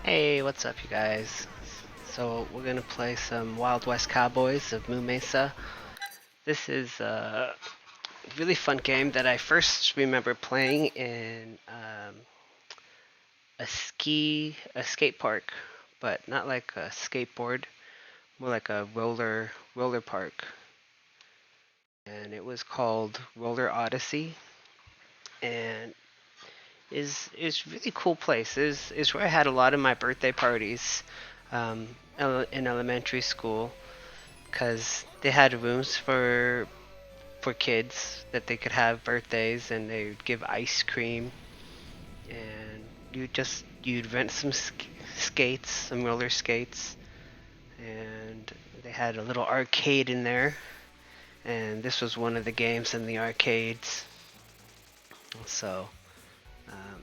Hey, what's up, you guys? So we're gonna play some Wild West Cowboys of Mooove. This is a really fun game that I first remember playing in a skate park, but not like a skateboard, more like a roller park, and it was called Roller Odyssey, and is really cool place. Is where I had a lot of my birthday parties in elementary school because they had rooms for kids that they could have birthdays, and they would give ice cream, and you'd rent some skates, some roller skates, and they had a little arcade in there, and this was one of the games in the arcades. So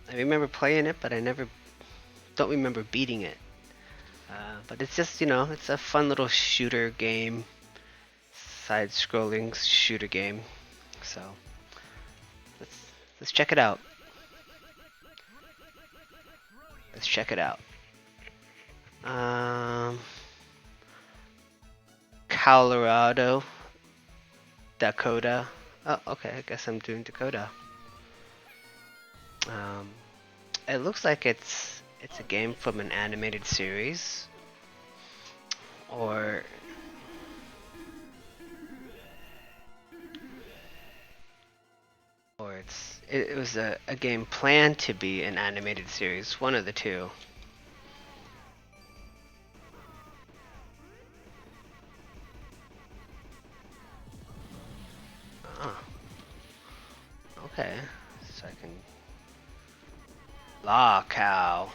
I remember playing it, but I never don't remember beating it. But it's just, it's a fun little shooter game, side-scrolling shooter game. So let's let's check it out. Let's check it out. Um, Colorado, Dakota. Oh, okay. I guess I'm doing Dakota. Um, it looks like it's a game from an animated series, or it was a game planned to be an animated series. One of the two. Oh, okay. So I can law cow.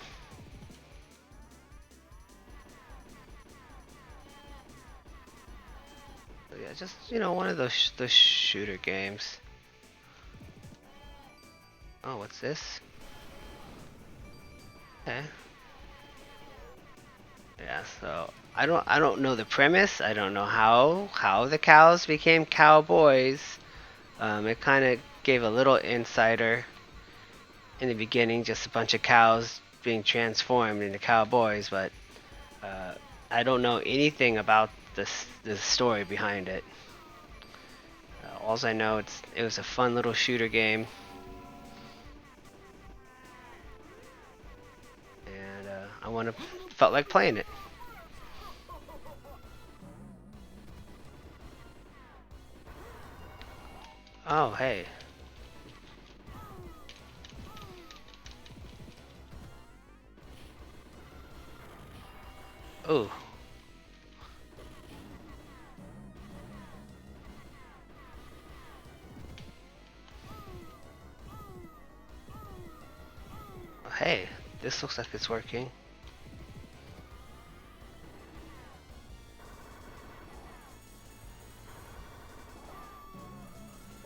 Yeah, just one of those shooter games. Oh, what's this? Okay. Yeah, so I don't know the premise. I don't know how the cows became cowboys. It kind of gave a little insider in the beginning, just a bunch of cows being transformed into cowboys, but uh, I don't know anything about the story behind it. All I know it was a fun little shooter game, and felt like playing it. Oh, hey. Oh. Hey, this looks like it's working.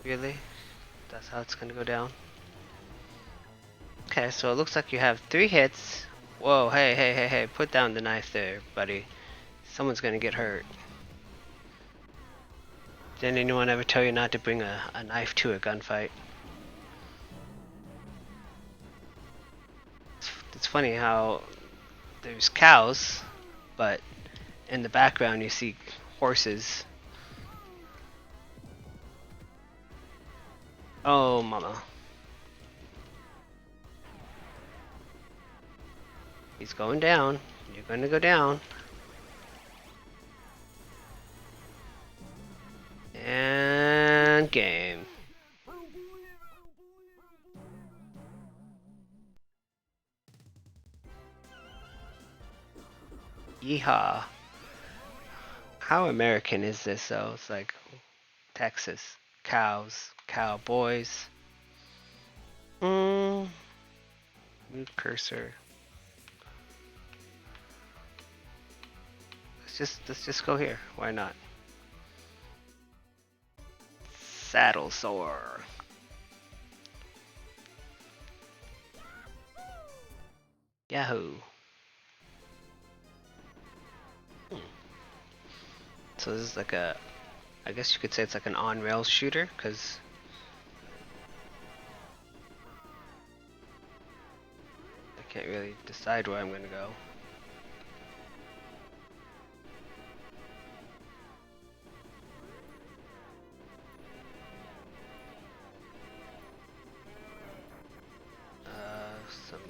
Really? That's how it's gonna go down? Okay, so it looks like you have 3 hits. Whoa, hey, put down the knife there, buddy. Someone's gonna get hurt. Didn't anyone ever tell you not to bring a knife to a gunfight? It's funny how there's cows, but in the background you see horses. Oh, mama. He's going down. You're gonna go down. And game. Yeehaw. How American is this though? It's like Texas. Cows. Cowboys. Move cursor. Let's just go here. Why not? Saddle sore. Yahoo. So this is like I guess you could say it's like an on-rails shooter, because I can't really decide where I'm gonna go. Some,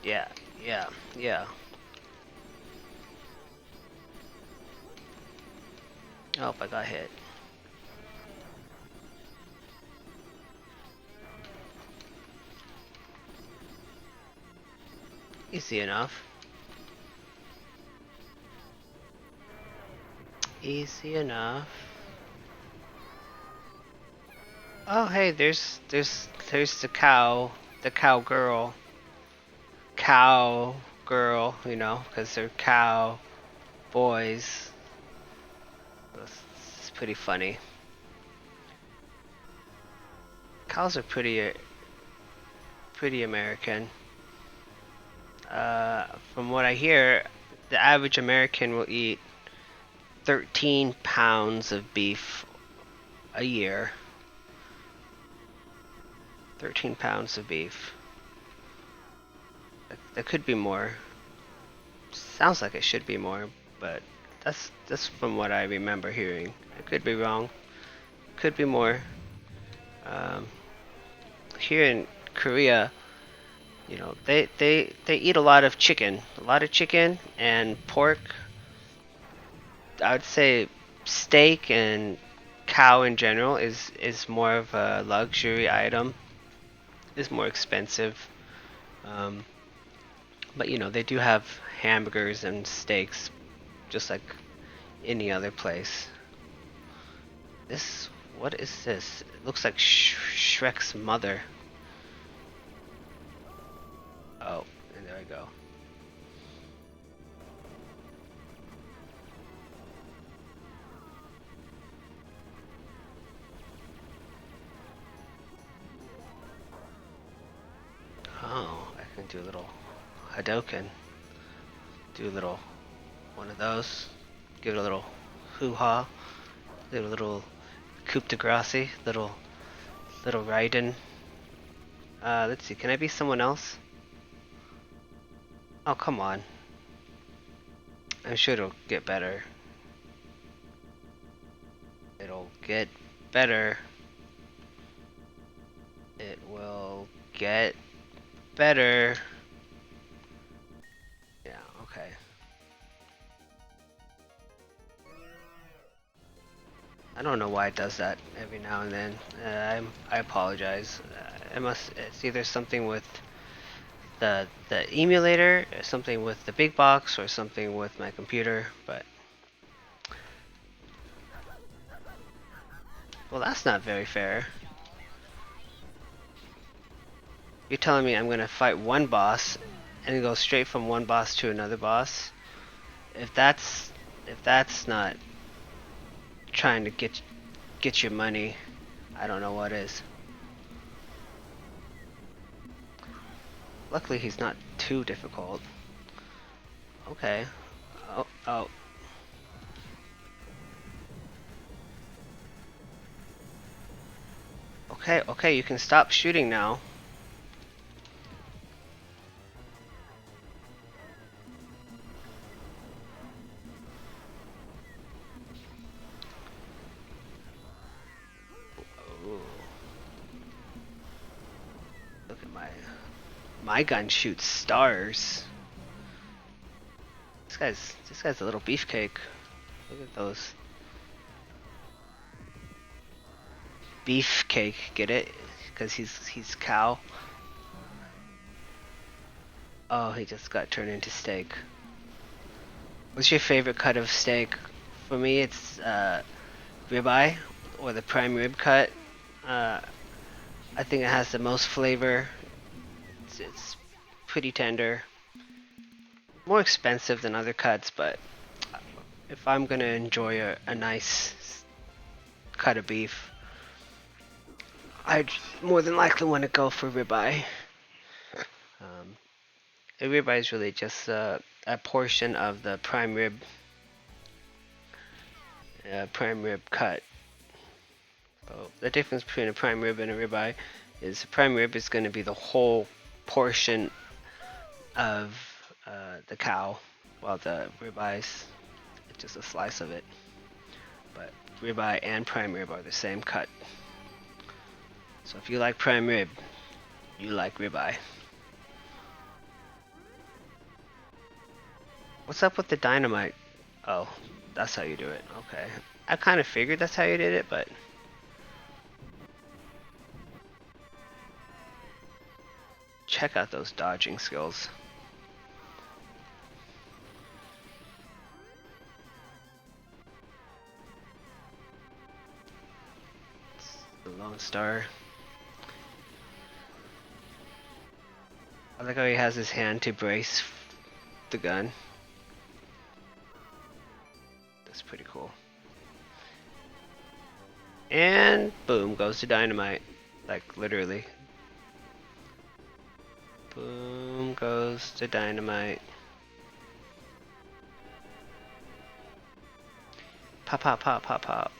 yeah, yeah, yeah. Oh, I got hit. Easy enough. Easy enough. Oh, hey, there's the cow girl, you know, because they're cow boys. It's pretty funny. Cows are pretty American. From what I hear, the average American will eat 13 pounds of beef a year. 13 pounds of beef. That could be more. Sounds like it should be more, but that's from what I remember hearing. I could be wrong. Could be more. Um, Here in Korea, you know, they eat a lot of chicken and pork. I would say steak and cow in general is more of a luxury item. Is more expensive. Um, but you know, they do have hamburgers and steaks just like any other place. This, what is this? It looks like Shrek's mother. Oh, and there I go. Oh, I can do a little Hadoken. Do a little one of those. Give it a little hoo-ha. Do a little coup de grace. Little Raiden. Let's see. Can I be someone else? Oh, come on. I'm sure it'll get better. It'll get better. It will get better. Yeah, okay. I don't know why it does that every now and then. I apologize. It's either something with the emulator, or something with the big box, or something with my computer, but well, that's not very fair. You're telling me I'm gonna fight one boss and go straight from one boss to another boss? If that's not trying to get your money, I don't know what is. Luckily, he's not too difficult. Okay. Oh, oh. Okay, okay, you can stop shooting now. Ooh. Look at my gun shoots stars. This guy's a little beefcake. Look at those. Beefcake, get it? Because he's cow. Oh, he just got turned into steak. What's your favorite cut of steak? For me, it's ribeye or the prime rib cut. Uh, I think it has the most flavor. It's pretty tender. More expensive than other cuts, but if I'm gonna enjoy a nice cut of beef, I'd more than likely want to go for ribeye. Um, a ribeye is really just a portion of the prime rib cut. So the difference between a prime rib and a ribeye is a prime rib is going to be the whole portion of the cow, while the ribeyes it's just a slice of it. But ribeye and prime rib are the same cut. So if you like prime rib, you like ribeye. What's up with the dynamite? Oh, that's how you do it. Okay. I kind of figured that's how you did it, but check out those dodging skills. The Lone Star. I like how he has his hand to brace the gun. That's pretty cool. And boom goes the dynamite. Like literally. Boom goes the dynamite. Pop, pop, pop, pop, pop.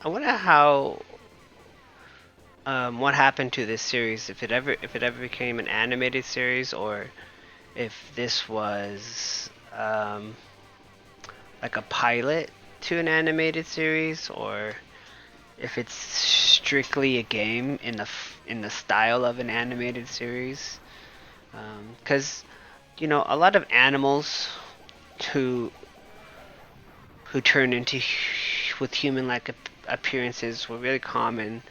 I wonder how, what happened to this series? If it ever became an animated series, or if this was like a pilot to an animated series, or if it's strictly a game in the style of an animated series. Because a lot of animals who turn into with human-like appearances were really common.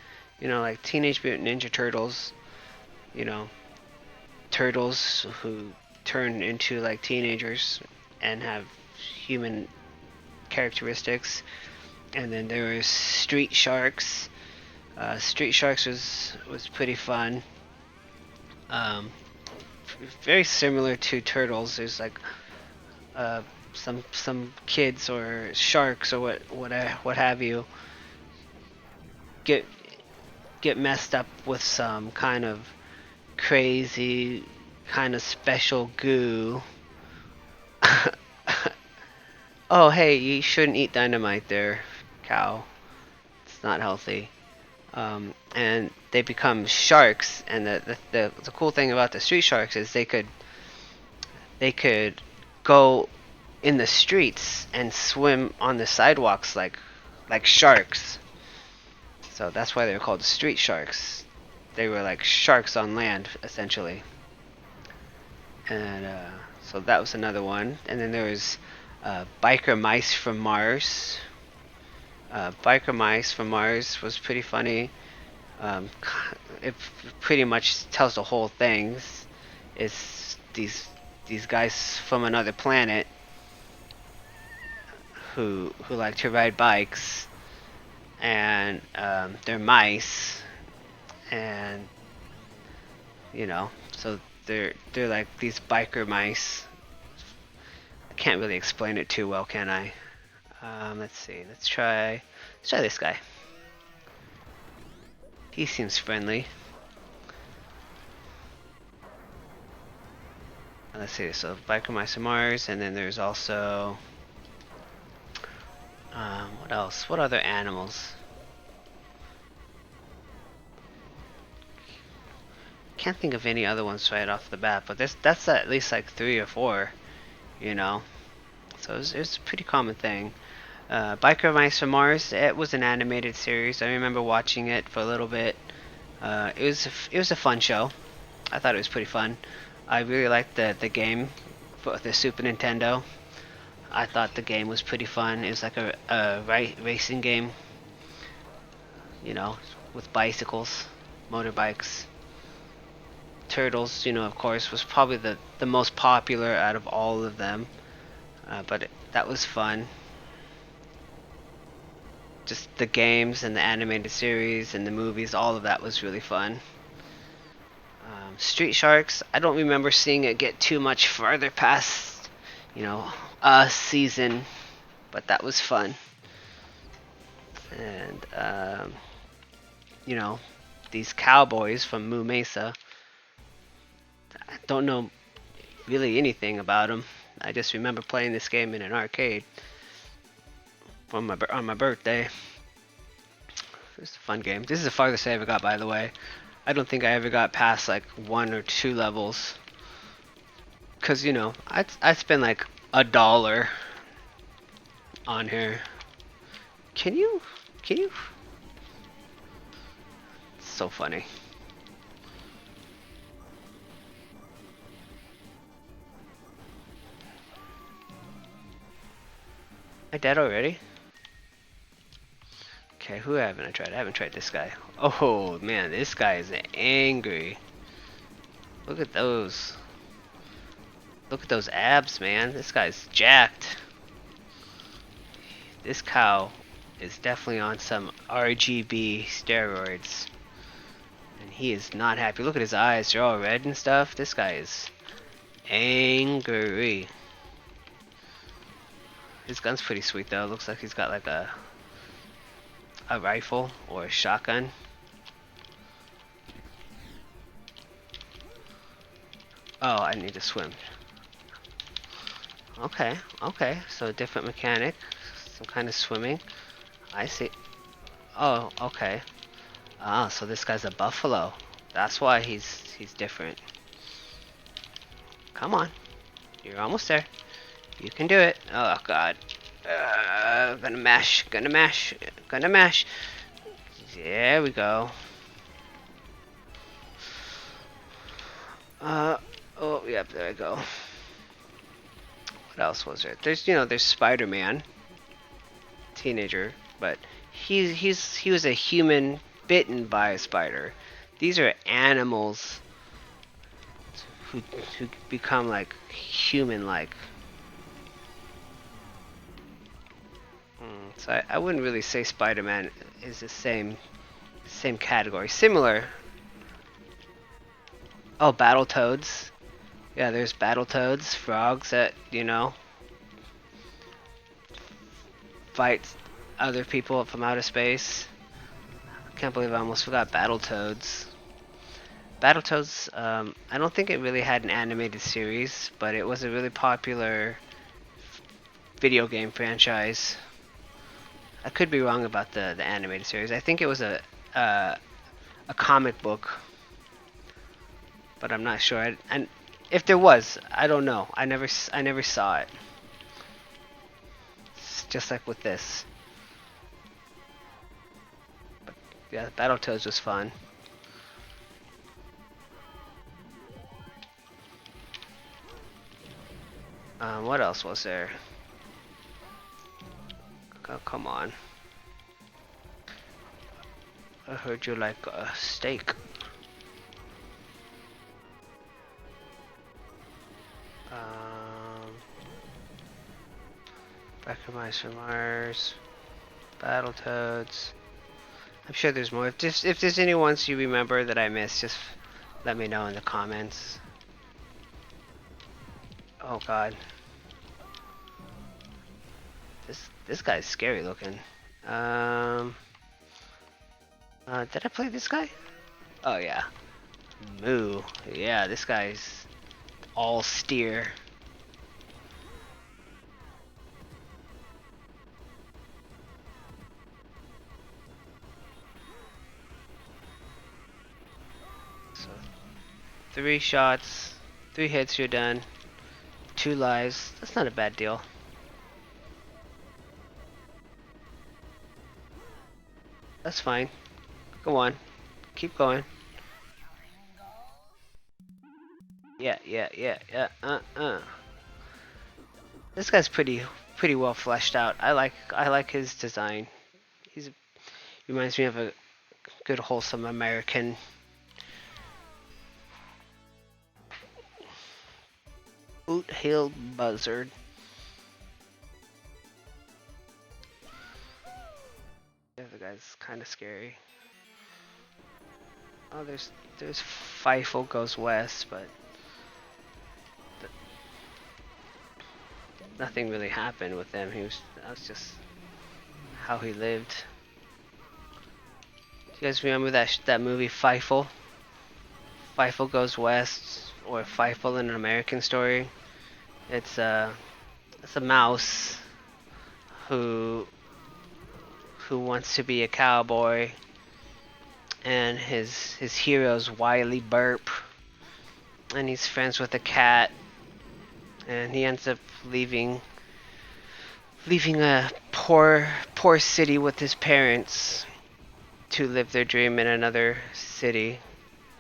Like Teenage Mutant Ninja Turtles. Turtles who turn into like teenagers and have human characteristics. And then there was Street Sharks. Street Sharks was pretty fun. Very similar to Turtles. There's like some kids or sharks or what have you get messed up with some kind of crazy kind of special goo. Oh hey, you shouldn't eat dynamite there, cow. It's not healthy. And they become sharks, and the cool thing about the street sharks is they could go in the streets and swim on the sidewalks like sharks. So that's why they're called street sharks. They were like sharks on land, essentially. And so that was another one. And then there was biker mice from Mars. Biker mice from Mars was pretty funny. It pretty much tells the whole thing. It's these guys from another planet who like to ride bikes, and they're mice, and so they're like these biker mice. I can't really explain it too well, can I? Let's see. Let's try this guy. He seems friendly. Let's see. So biker mice from Mars, and then there's also what else? What other animals? Can't think of any other ones right off the bat, but that's at least like 3 or 4, So it's a pretty common thing. Biker Mice from Mars. It was an animated series. I remember watching it for a little bit. It was a fun show. I thought it was pretty fun. I really liked the game for the Super Nintendo. I thought the game was pretty fun. It was like a racing game, with bicycles, motorbikes. Turtles, of course, was probably the most popular out of all of them. But that was fun. Just the games and the animated series and the movies, all of that was really fun. Street Sharks, I don't remember seeing it get too much farther past, a season, but that was fun. And, these cowboys from Moo Mesa, I don't know really anything about them. I just remember playing this game in an arcade on my birthday. It's a fun game. This is the farthest I ever got, by the way. I don't think I ever got past like 1 or 2 levels. Cause I'd spend like $1 on here. Can you? Let's so funny. I dead already? Okay, who haven't I tried? I haven't tried this guy. Oh man, this guy is angry. Look at those. Look at those abs, man. This guy's jacked. This cow is definitely on some RGB steroids. And he is not happy. Look at his eyes. They're all red and stuff. This guy is angry. His gun's pretty sweet though. Looks like he's got like a rifle or a shotgun. Oh, I need to swim. Okay, okay. So different mechanic. Some kind of swimming. I see. Oh, okay. Ah, so this guy's a buffalo. That's why he's different. Come on. You're almost there. You can do it. Oh god. Gonna mash. Gonna mash. Gonna mash. There we go. Oh, yep, there I go. What else was there? There's Spider-Man, teenager, but he was a human bitten by a spider. These are animals who become like human-like. So I wouldn't really say Spider-Man is the same category. Similar. Oh, Battletoads. Yeah, there's Battletoads, frogs that, fight other people from outer space. Can't believe I almost forgot Battletoads. Battletoads, I don't think it really had an animated series, but it was a really popular video game franchise. I could be wrong about the animated series. I think it was a comic book, but I'm not sure. And if there was, I don't know. I never saw it. It's just like with this. But yeah, Battletoads was fun. What else was there? Oh, come on. I heard you like a steak. Recognize from Mars. Battletoads. I'm sure there's more. If there's any ones you remember that I missed, just let me know in the comments. Oh god. This guy's scary looking. Did I play this guy? Oh yeah. Moo. Yeah, this guy's all steer. So 3 shots, 3 hits, you're done. 2 lives. That's not a bad deal. That's fine. Go on. Keep going. Yeah. This guy's pretty well fleshed out. I like his design. He reminds me of a good wholesome American. Boot Hill Buzzard. The other guy's kind of scary. Oh, there's Feifel Goes West, but nothing really happened with him. That was just how he lived. Do you guys remember that movie Feifel? Feifel Goes West, or Feifel in an American Story. It's a mouse who wants to be a cowboy, and his hero's Wiley Burp, and he's friends with a cat, and he ends up leaving a poor city with his parents, to live their dream in another city,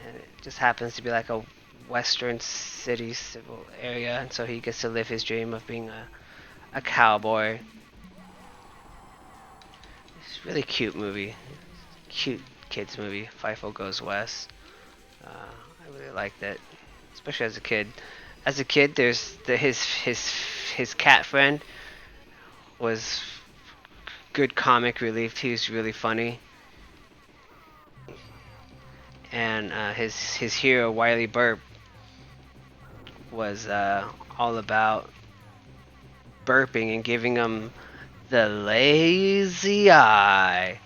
and it just happens to be like a western city civil area, and so he gets to live his dream of being a cowboy. It's a really cute movie, cute kids movie. FIFO Goes West. I really liked it, especially as a kid. As a kid, there's his cat friend was good comic relief. He was really funny, and his hero Wiley Burp was all about burping and giving him the lazy eye.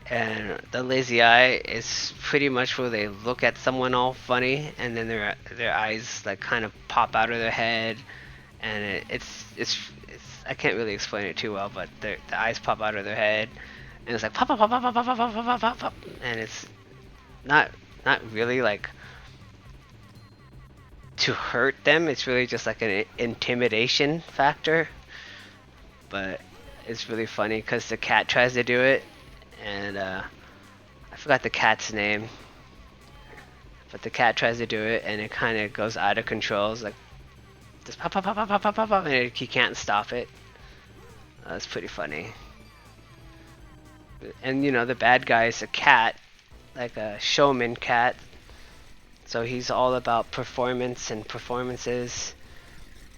And the lazy eye is pretty much where they look at someone all funny, and then their eyes like kind of pop out of their head, and it's I can't really explain it too well, but the eyes pop out of their head, and it's like pop pop pop pop pop pop pop pop pop pop pop, and it's not not really like to hurt them. It's really just like an intimidation factor, but it's really funny because the cat tries to do it, and I forgot the cat's name, but the cat tries to do it, and it kind of goes out of control. It's like just pop, pop, pop, pop, pop, pop, pop, pop, and he can't stop it. That's pretty funny. And you know, the bad guy is a cat, like a showman cat. So he's all about performance and performances,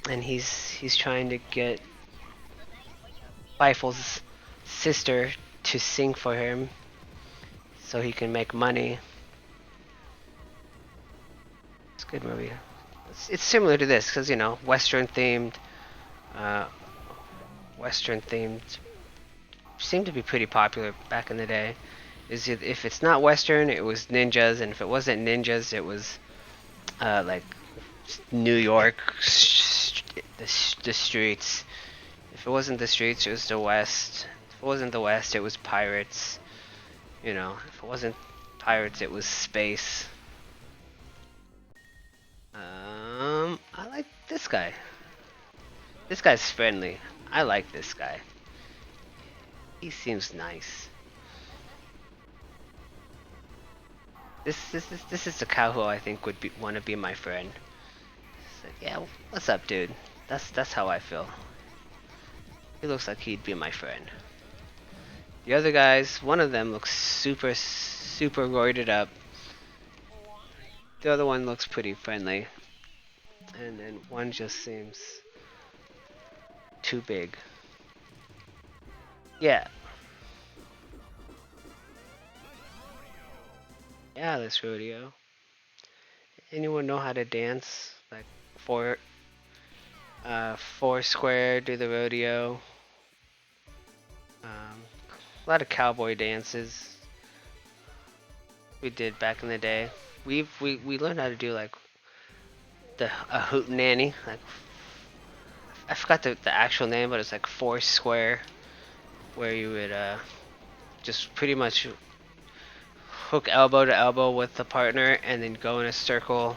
and he's trying to get Feifel's sister to sing for him so he can make money. It's a good movie. It's similar to this because, you know, Western themed. Uh, Western themed seemed to be pretty popular back in the day. If it's not Western, it was ninjas, and if it wasn't ninjas, it was like New York, the streets. If it wasn't the streets, it was the West. If it wasn't the West, it was pirates. You know, if it wasn't pirates, it was space. I like this guy. This guy's friendly. I like this guy. He seems nice. This is the cow who I think would want to be my friend. It's like, yeah, what's up, dude? That's how I feel. He looks like he'd be my friend. The other guys, one of them looks super roided up. The other one looks pretty friendly. And then one just seems too big. Yeah. Yeah, this rodeo. Anyone know how to dance? Like four square, do the rodeo. A lot of cowboy dances we did back in the day. We learned how to do like a hootenanny. Like I forgot the actual name, but it's like four square, where you would just pretty much hook elbow to elbow with the partner, and then go in a circle.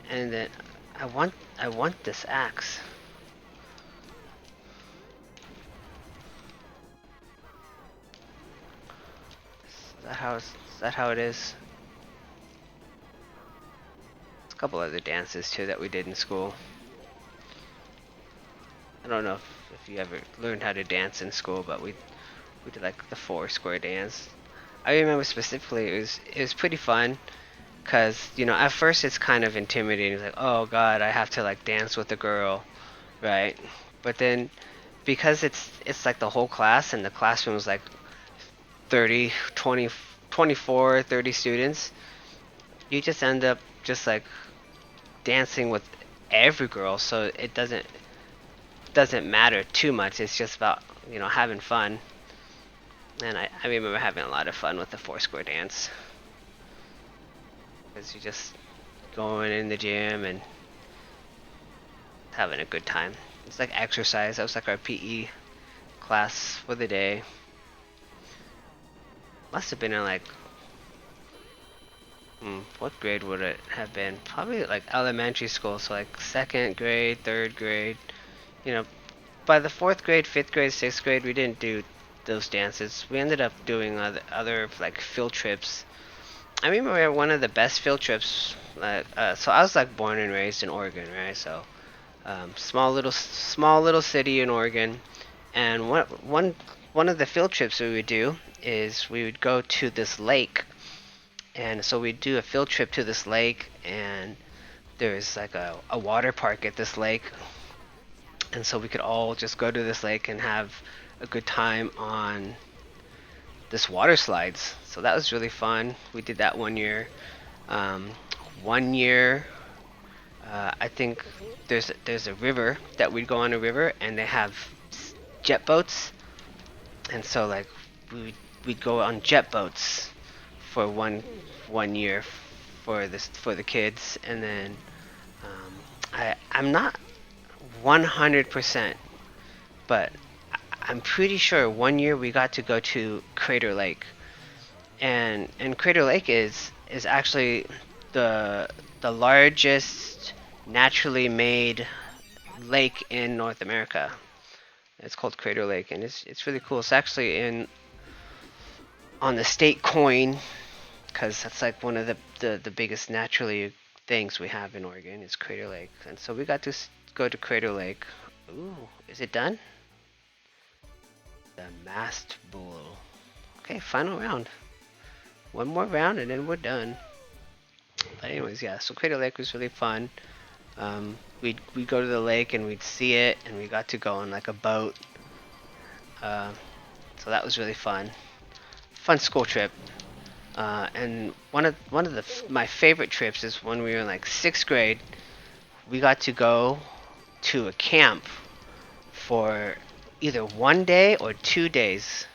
And then I want this axe. Is that how it is? There's a couple other dances too that we did in school. I don't know if you ever learned how to dance in school, but we did like the four square dance. I remember specifically it was pretty fun, cause you know at first it's kind of intimidating. It's like, oh god, I have to like dance with a girl, right? But then because it's like the whole class, and the classroom is like 30, 20, 24, 30 students, you just end up just like dancing with every girl, so it doesn't matter too much. It's just about, you know, having fun. And I remember having a lot of fun with the four square dance, because you just going in the gym and having a good time. It's like exercise. That was like our PE class for the day. Must have been in like what grade would it have been? Probably like elementary school, so like second grade, third grade. You know, by the fourth grade, fifth grade, sixth grade, we didn't do those dances. We ended up doing other like field trips. I remember one of the best field trips. So I was like born and raised in Oregon, right? So small little city in Oregon, and one of the field trips we would do is we would go to this lake, and so we'd do a field trip to this lake, and there's like a water park at this lake, and so we could all just go to this lake and have a good time on this water slides. So that was really fun. We did that one year. Um, one year, I think there's a river that we'd go on a river, and they have jet boats, and so like we'd go on jet boats for one year for the kids, and then I'm not 100%, but I'm pretty sure one year we got to go to Crater Lake, and Crater Lake is actually the the largest naturally made lake in North America. It's called Crater Lake, and it's really cool. It's actually in on the state coin, because that's like one of the biggest naturally things we have in Oregon is Crater Lake, and so we got to go to Crater Lake. Ooh, is it done? The Mast Bowl. Okay, final round. One more round and then we're done. But anyways, yeah. So Crater Lake was really fun. We'd go to the lake and we'd see it, and we got to go on like a boat. Uh, so that was really fun. Fun school trip. And one of my favorite trips is when we were in like sixth grade. We got to go to a camp for either one day or 2 days.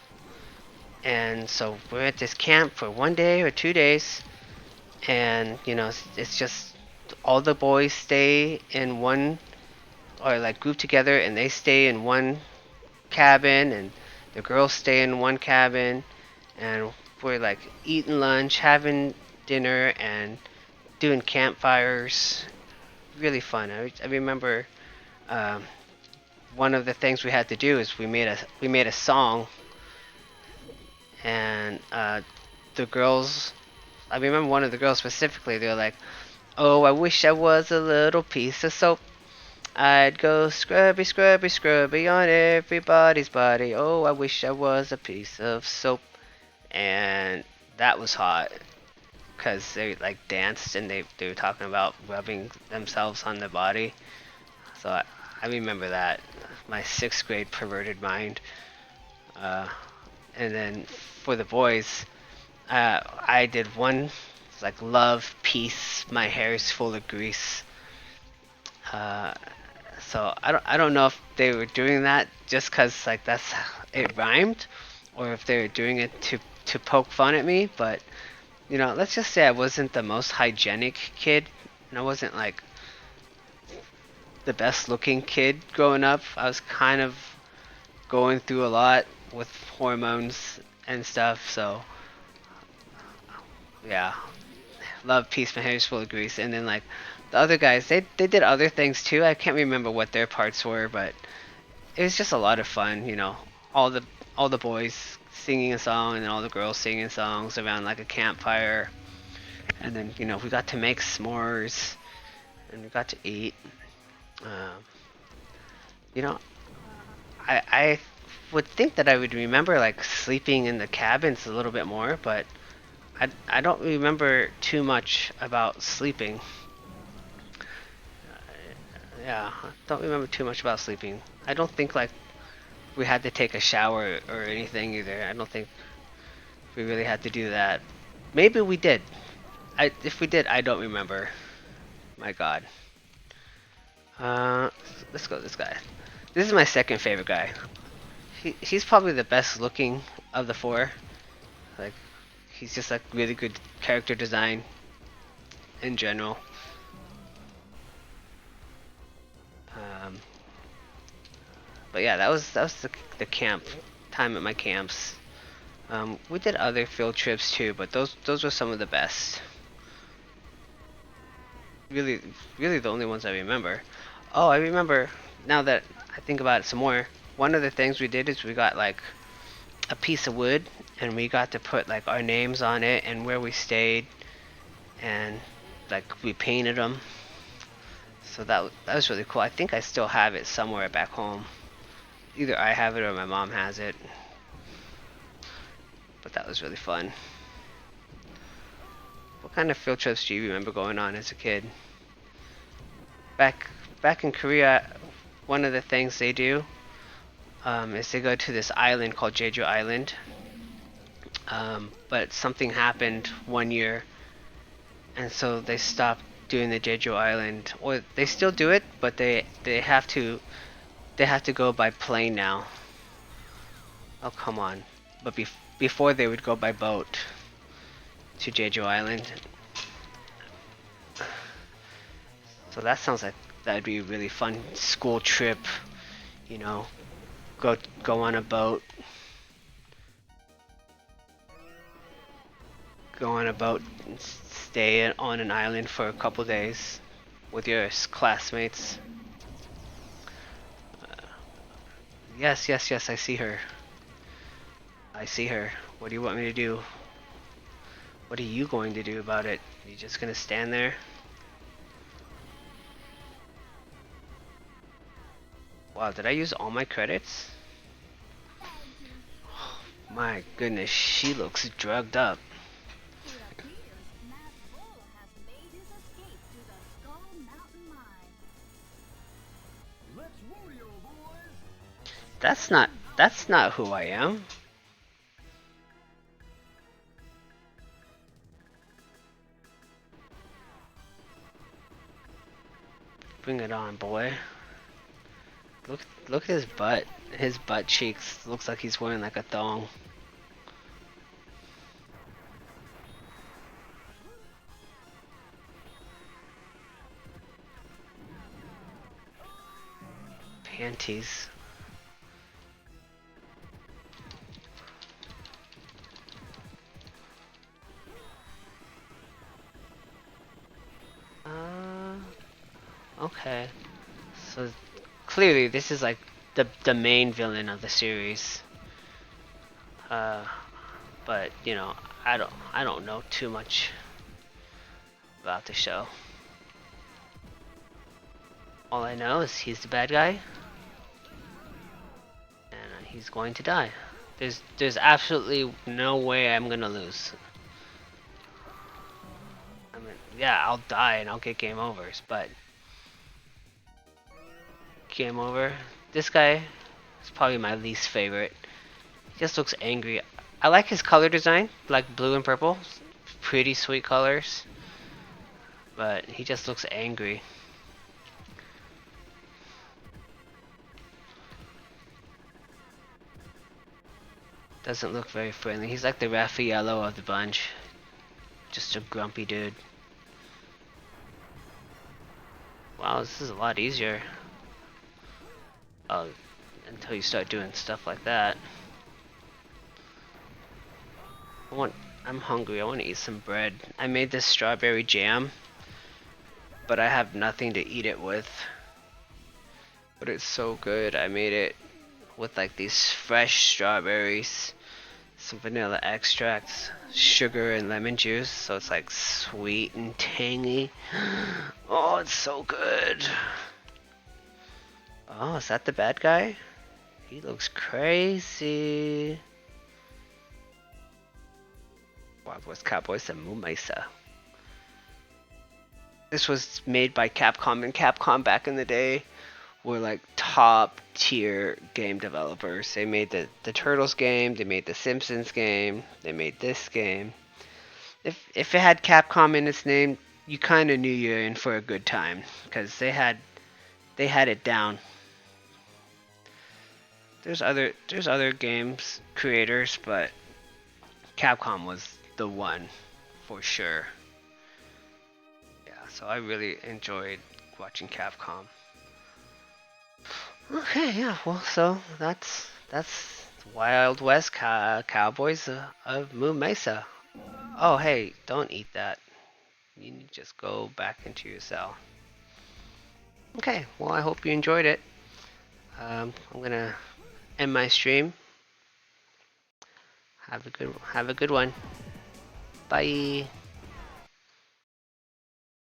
And so we're at this camp for one day or 2 days, and it's just all the boys stay in one, or like group together, and they stay in one cabin, and the girls stay in one cabin, and we're like eating lunch, having dinner, and doing campfires. Really fun. I remember um, one of the things we had to do is we made a song, and the girls. I remember one of the girls specifically. They were like, "Oh, I wish I was a little piece of soap. I'd go scrubby, scrubby, scrubby on everybody's body. Oh, I wish I was a piece of soap." And that was hot because they like danced, and they were talking about rubbing themselves on their body. So I remember that. My sixth grade perverted mind. Uh, and then for the boys, I did one like love, peace, my hair is full of grease. Uh, so I don't know if they were doing that just cause like that's it rhymed, or if they were doing it to poke fun at me. But let's just say I wasn't the most hygienic kid, and I wasn't like the best looking kid growing up. I was kind of going through a lot with hormones and stuff. So yeah, love, peace, my hair's full of grease. And then like the other guys, they did other things too. I can't remember what their parts were, but it was just a lot of fun. All the all the boys singing a song, and then all the girls singing songs around like a campfire. And then we got to make s'mores, and we got to eat. Um, you know, I would think that I would remember like sleeping in the cabins a little bit more, but I don't remember too much about sleeping. Yeah, I don't remember too much about sleeping. I don't think like we had to take a shower or anything either. I don't think we really had to do that. Maybe we did. If we did, I don't remember. My God. Uh, let's go with this guy. This is my second favorite guy. He's probably the best looking of the four. Like, he's just like really good character design in general. Um, but yeah, that was the camp time at my camps. We did other field trips too, but those were some of the best. Really, really the only ones I remember. Oh, I remember now that I think about it some more. One of the things we did is we got like a piece of wood, and we got to put like our names on it and where we stayed, and like we painted them. So that was really cool. I think I still have it somewhere back home. Either I have it or my mom has it. But that was really fun. What kind of field trips do you remember going on as a kid? Back back in Korea, one of the things they do is they go to this island called Jeju Island. But something happened one year, and so they stopped doing the Jeju Island. Or they still do it, but they have to go by plane now. Oh come on! But before they would go by boat to Jeju Island. So that sounds like that'd be a really fun school trip. You know, go on a boat, go on a boat, and stay on an island for a couple days with your classmates. Yes, yes, yes. I see her. I see her. What do you want me to do? What are you going to do about it? You just gonna stand there? Wow, did I use all my credits? My goodness, she looks drugged up. That's not who I am. Bring it on, boy. Look at his butt. His butt cheeks looks like he's wearing like a thong. Panties. Okay. So clearly this is like the main villain of the series. Uh, but you know, I don't know too much about the show. All I know is he's the bad guy, and he's going to die. There's absolutely no way I'm gonna lose. I mean, yeah, I'll die and I'll get game overs, but game over. This guy is probably my least favorite. He just looks angry. I like his color design, like blue and purple. Pretty sweet colors. But he just looks angry. Doesn't look very friendly. He's like the Raffaello of the bunch. Just a grumpy dude. Wow, this is a lot easier. Oh, until you start doing stuff like that. I'm hungry. I want to eat some bread. I made this strawberry jam, but I have nothing to eat it with. But it's so good. I made it with like these fresh strawberries, some vanilla extracts, sugar, and lemon juice. So it's like sweet and tangy. Oh, it's so good. Oh, is that the bad guy? He looks crazy. Wild West Cowboys and Mooove. This was made by Capcom, and Capcom back in the day were like top tier game developers. They made the Turtles game, they made the Simpsons game, they made this game. If it had Capcom in its name, you kind of knew you're in for a good time because they had it down. There's other games creators, but Capcom was the one for sure. Yeah, so I really enjoyed watching Capcom. Okay, yeah, well, so that's Wild West Cowboys of Moon Mesa. Oh, hey, don't eat that. You need to just go back into your cell. Okay, well, I hope you enjoyed it. I'm gonna end my stream. Have a good one. Bye.